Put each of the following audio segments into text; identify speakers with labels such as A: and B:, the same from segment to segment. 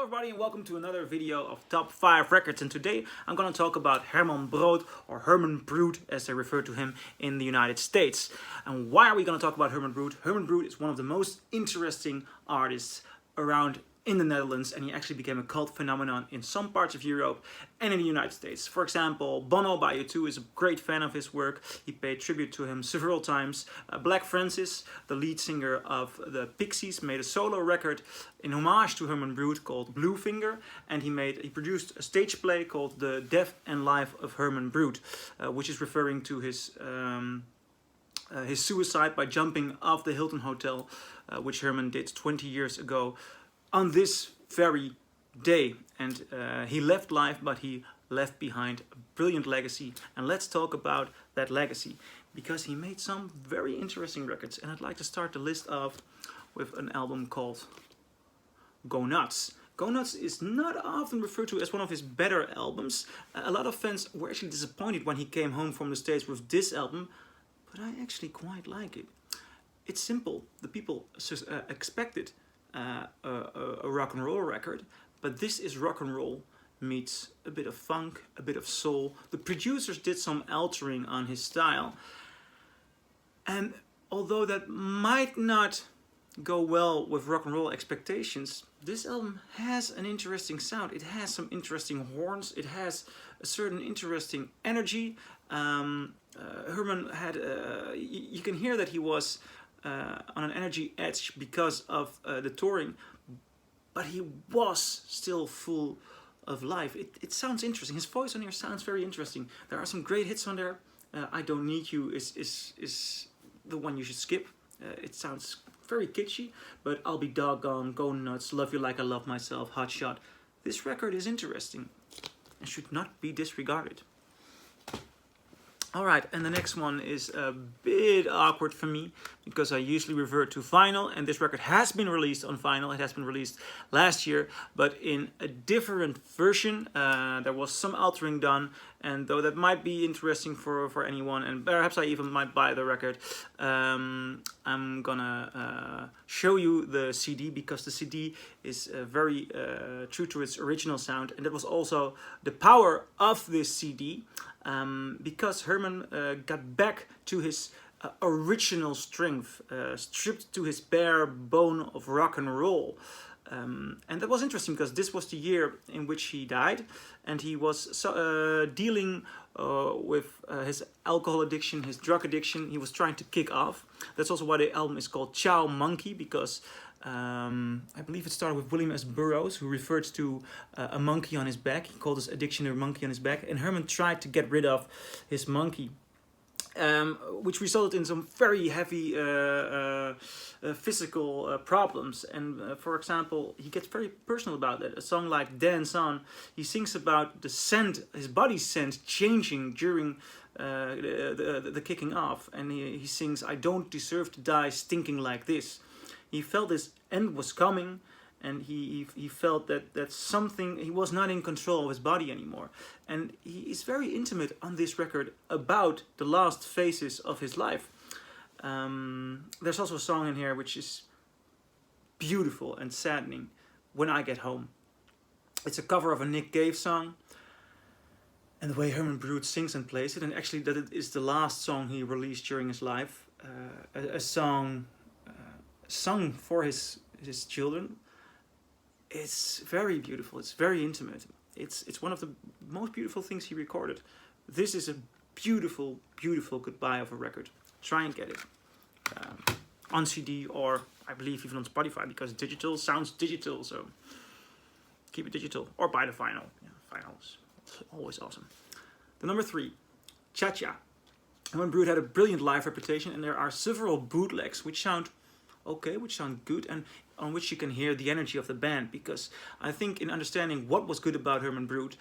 A: Hello everybody and welcome to another video of Top 5 Records, and today I'm going to talk about Herman Brood, or Herman Brood as they refer to him in the United States. And why are we going to talk about Herman Brood? Herman Brood is one of the most interesting artists around in the Netherlands, and he actually became a cult phenomenon in some parts of Europe and in the United States. For example, Bono by U2 is a great fan of his work. He paid tribute to him several times. Black Francis, the lead singer of the Pixies, made a solo record in homage to Herman Brood called Blue Finger, and he produced a stage play called The Death and Life of Herman Brood, which is referring to his suicide by jumping off the Hilton Hotel, which Herman did 20 years ago on this very day. And he left life, but he left behind a brilliant legacy. And let's talk about that legacy, because he made some very interesting records. And I'd like to start the list off with an album called Go Nuts. Go Nuts is not often referred to as one of his better albums. A lot of fans were actually disappointed when he came home from the States with this album, but I actually quite like it. It's simple. The people expected a rock and roll record, but this is rock and roll meets a bit of funk, a bit of soul. The producers did some altering on his style, and although that might not go well with rock and roll expectations, this album has an interesting sound. It has some interesting horns. It has a certain interesting energy. Herman had, you can hear that he was on an energy edge because of the touring, but he was still full of life. It sounds interesting. His voice on here sounds very interesting. There are some great hits on there. I Don't Need You is the one you should skip. It sounds very kitschy, but I'll Be Doggone, Go Nuts, Love You Like I Love Myself, Hot Shot. This record is interesting and should not be disregarded. Alright, and the next one is a bit awkward for me, because I usually revert to vinyl, and this record has been released on vinyl. It has been released last year, but in a different version. There was some altering done, and though that might be interesting for anyone, and perhaps I even might buy the record, I'm gonna show you the CD, because the CD is very true to its original sound, and that was also the power of this CD. Because Herman got back to his original strength, stripped to his bare bone of rock and roll. And that was interesting, because this was the year in which he died, and he was dealing with his alcohol addiction, his drug addiction. He was trying to kick off. That's also why the album is called Ciao Monkey, because I believe it started with William S. Burroughs, who referred to a monkey on his back. He called his addiction a monkey on his back, and Herman tried to get rid of his monkey, which resulted in some very heavy physical problems. And for example, he gets very personal about it. A song like Dance On, he sings about the scent, his body's scent changing during the kicking off, and he sings, "I don't deserve to die stinking like this." He felt his end was coming, and he felt that something, he was not in control of his body anymore. And he is very intimate on this record about the last phases of his life. There's also a song in here which is beautiful and saddening, When I Get Home. It's a cover of a Nick Cave song, and the way Herman Brood sings and plays it, and actually that it is the last song he released during his life, a song sung for his children. It's very beautiful. It's very intimate. It's one of the most beautiful things he recorded. This is a beautiful, beautiful goodbye of a record. Try and get it on CD, or I believe even on Spotify, because digital sounds digital, so keep it digital, or buy the vinyl. Yeah, vinyl is always awesome. The number 3, Cha Cha. Herman Brood had a brilliant live reputation, and there are several bootlegs which sound okay, which sound good, and on which you can hear the energy of the band, because I think in understanding what was good about Herman Brood,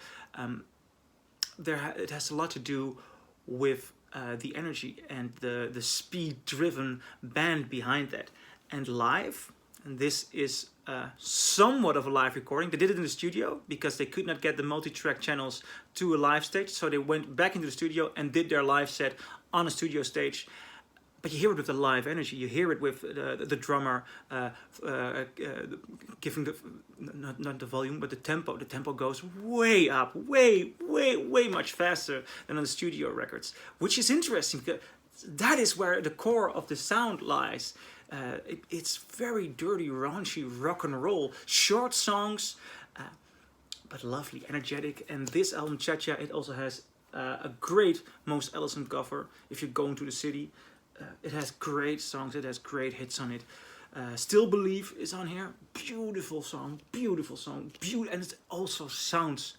A: it has a lot to do with the energy and the speed-driven band behind that. And live, and this is somewhat of a live recording. They did it in the studio because they could not get the multi-track channels to a live stage, so they went back into the studio and did their live set on a studio stage. but you hear it with the live energy. You hear it with the drummer giving the not the volume, but the tempo. The tempo goes way up, way much faster than on the studio records, which is interesting because that is where the core of the sound lies. It's very dirty, raunchy rock and roll, short songs, but lovely, energetic. And this album, Cha Cha, it also has a great Most Ellison cover. If you're going to the city. It has great songs, it has great hits on it. Still Believe is on here. Beautiful song, and it also sounds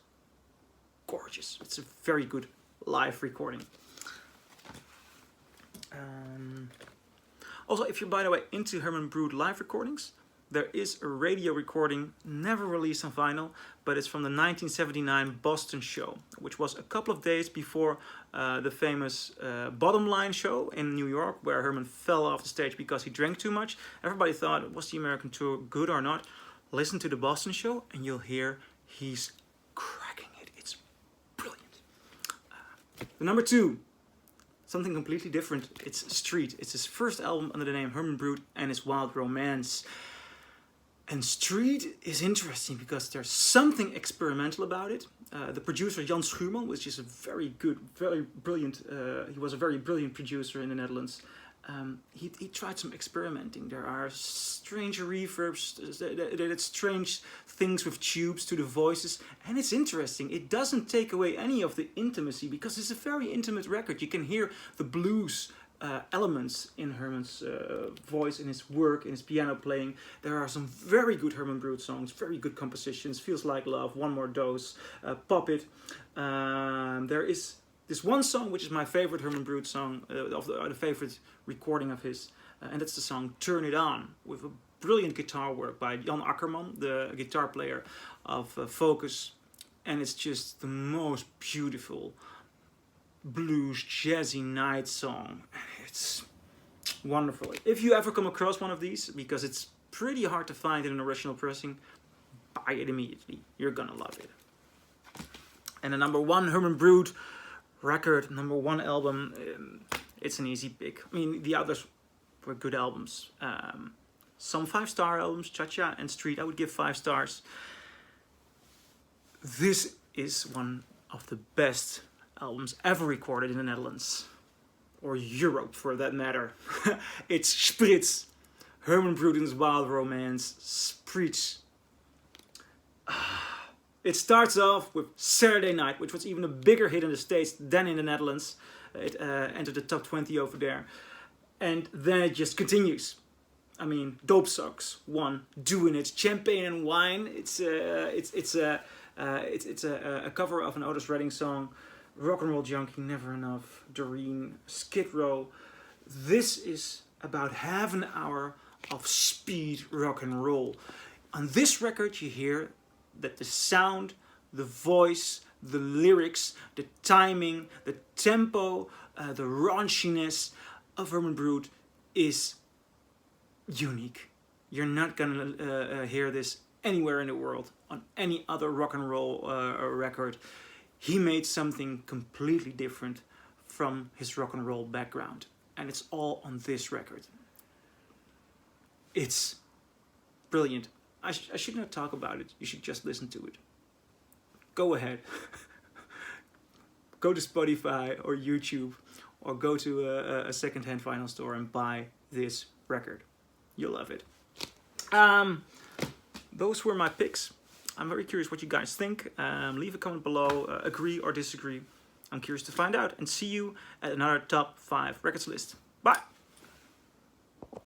A: gorgeous. It's a very good live recording. Also, if you're, by the way, into Herman Brood live recordings, there is a radio recording, never released on vinyl, but it's from the 1979 Boston show, which was a couple of days before the famous Bottom Line show in New York, where Herman fell off the stage because he drank too much. Everybody thought, was the American tour good or not? Listen to the Boston show and you'll hear he's cracking it. It's brilliant. The number 2, something completely different. It's Street. It's his first album under the name Herman Brood and his Wild Romance. And Street is interesting because there's something experimental about it. The producer Jan Schuurman, which is a very good, very brilliant, he was a very brilliant producer in the Netherlands. He tried some experimenting. There are strange reverbs, there's strange things with tubes to the voices. And it's interesting. It doesn't take away any of the intimacy because it's a very intimate record. You can hear the blues elements in Herman's voice, in his work, in his piano playing. There are some very good Herman Brood songs, very good compositions. Feels Like Love, One More Dose, Pop It. There is this one song which is my favorite Herman Brood song, the favorite recording of his, and that's the song Turn It On, with a brilliant guitar work by Jan Akkerman, the guitar player of Focus, and it's just the most beautiful blues jazzy night song. It's wonderful. If you ever come across one of these, because it's pretty hard to find in an original pressing, buy it immediately. You're gonna love it. And the number 1 Herman Brood record, number 1 album, it's an easy pick. I mean, the others were good albums. Some 5-star albums, Cha Cha and Street, I would give 5 stars. This is one of the best albums ever recorded in the Netherlands, or Europe for that matter. It's Sphritsz, Herman Brood's Wild Romance, Sphritsz. It starts off with Saturday Night, which was even a bigger hit in the States than in the Netherlands. It entered the top 20 over there, and then it just continues. I mean, Dope Socks, 1, Doing It, Champagne and Wine. It's a cover of an Otis Redding song. Rock and Roll Junkie, Never Enough, Doreen, Skid Row. This is about half an hour of speed rock and roll. On this record you hear that the sound, the voice, the lyrics, the timing, the tempo, the raunchiness of Herman Brood is unique. You're not gonna hear this anywhere in the world on any other rock and roll record. He made something completely different from his rock and roll background. And it's all on this record. It's brilliant. I should not talk about it. You should just listen to it. Go ahead. Go to Spotify or YouTube, or go to a second-hand vinyl store and buy this record. You'll love it. Those were my picks. I'm very curious what you guys think. Leave a comment below, agree or disagree. I'm curious to find out, and see you at another top 5 records list. Bye!